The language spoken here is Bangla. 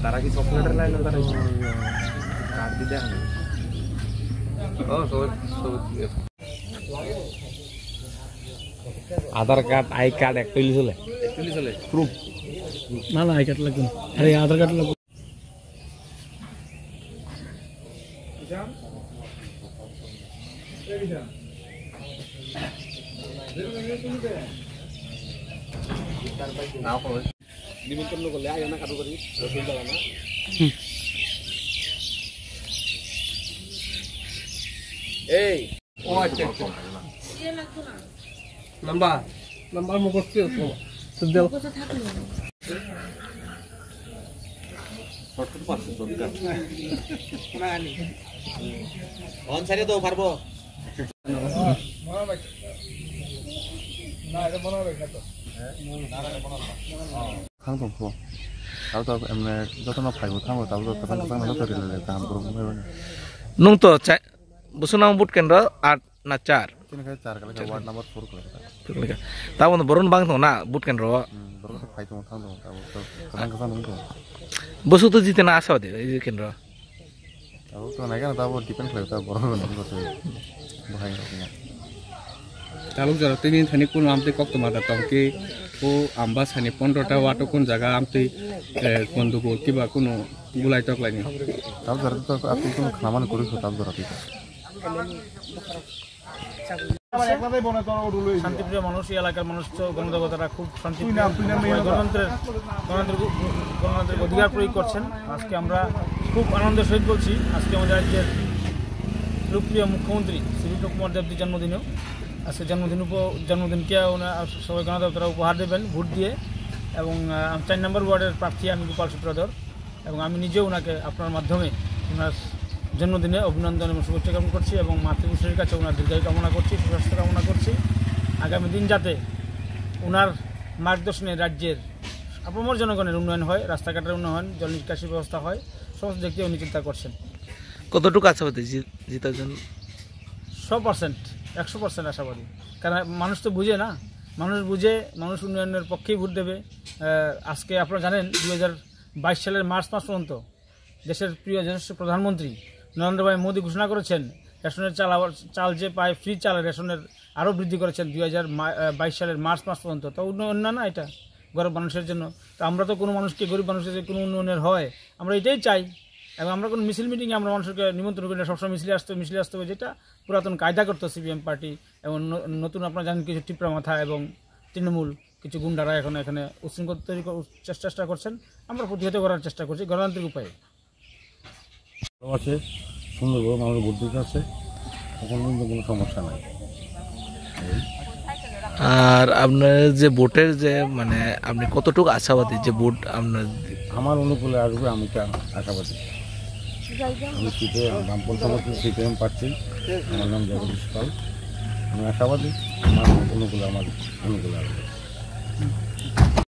তারা কি চকলেটের লাইন তারা কার্ড দিয়ে দেখ আধার কার্ড আই কার্ড একটাই চলে প্রুফ না আই কার্ড লাগবে না আরে আধার কার্ড লাগবে নিমন্ত্রণ করলে আয় না কাটু করি রসুন দেওয়া না এই ও আচ্ছা লম্বা লম্বা মুখস্থ তো দেও শর্টকাট পারছো শর্টকাট না আনি অন সাইডে তো পারবো না এটা বানাবে না তো খাংতো তাও তো এমনি যত না ফাইব থামো তাও তো কাঁচা কাঁচা মেলা তৈরি লাগে কাম করবো নুং তো বসুনাম বুট কেন্দ্র 8 না 4 তিন খাই 4 কালে ওয়ার্ড নাম্বার 4 করে তাও বরণ বাং তো না বুট কেন্দ্র বরণ ফাইতো থামো তাও তো কাঁচা কাঁচা নুং তো বসু তো জিতে না আসা দে এই কেন্দ্র তাও তো না কেন তাও ডিপেন্ড করে তাও বরণ নাম করতে ভাই তালুক যারা তিনি থানি কোন আমতে কত মাদা তংকে ও আম্বা সানি 15টা ওয়াটো কোন জায়গা আমতে গন্ডগোল কিবা কোনো গুলাই তকলাইনি তাও যারা তো আপনি কোনো খামান করিস তাও যারা শান্তিপ্রিয় মানুষ এই এলাকার মানুষ গণদেবতারা খুব শান্তিপ্রিয় গণতন্ত্রের অধিকার প্রয়োগ করছেন আজকে আমরা খুব আনন্দের সহিত বলছি আজকে আমাদের রাজ্যের লোকপ্রিয় মুখ্যমন্ত্রী শ্রী বিপ্লব কুমার দেবজির জন্মদিনেও আজকে জন্মদিনকে সবাই গণদেবতারা উপহার দেবেন ভোট দিয়ে এবং 4 নম্বর ওয়ার্ডের প্রার্থী আমি গোপাল সূত্রধর এবং আমি নিজেও ওনাকে আপনার মাধ্যমে ওনার জন্মদিনে অভিনন্দন এবং শুভেচ্ছা জ্ঞাপন করছি এবং মাতৃভূষণের কাছে ওনার দীর্ঘায়ু কামনা করছি সুস্বাস্থ্য কামনা করছি আগামী দিন যাতে ওনার মার্গদর্শনে রাজ্যের আপামর জনগণের উন্নয়ন হয় রাস্তাঘাটের উন্নয়ন জল নিষ্কাশি ব্যবস্থা হয় সমস্ত দিক দিয়ে উনি চিন্তা করছেন কতটুকু আশাবাদী জিতার জন্য 100% 100% আশাবাদী কারণ মানুষ তো বুঝে না মানুষ বুঝে মানুষ উন্নয়নের পক্ষেই ভোট দেবে আজকে আপনারা জানেন 2022 সালের মার্চ মাস পর্যন্ত দেশের প্রিয় যশস্বী প্রধানমন্ত্রী নরেন্দ্র ভাই মোদী ঘোষণা করেছেন রেশনের চাল যে পায় ফ্রি চাল রেশনের আরও বৃদ্ধি করেছেন 2022 সালের মার্চ মাস পর্যন্ত তো উন্নয়ন না এটা গরিব মানুষের জন্য তো আমরা তো কোনো মানুষকে গরিব মানুষের যে কোনো উন্নয়নের হয় আমরা এটাই চাই এবং আমরা কোনো মিছিল মিটিংয়ে আমরা মানুষকে নিমন্ত্রণ করি না সবসময় মিছিলে আসতে হবে যেটা পুরাতন কায়দা করতো সিপিএম পার্টি এবং নতুন আপনারা জানেন কিছু টিপরা মাথা এবং তৃণমূল কিছু গুন্ডারা এখানে উশৃঙ্খল তৈরি চেষ্টা করছেন আমরা প্রতিহত করার চেষ্টা করছি গণতান্ত্রিক উপায়ে আছে সুন্দরভাবে মানুষ ভোট দিতে আছে এখন কিন্তু কোনো সমস্যা নাই আর আপনার যে ভোটের যে মানে আপনি কতটুকু আশাবাদী যে ভোট আপনার আমার অনুকূলে আসবে আমি আশাবাদী আমি সিটে বামপল সমর্থিত সিপিএম পাচ্ছি আমার নাম জগদীশ পাল আমি আশাবাদী আমার অনুকূলে আসবে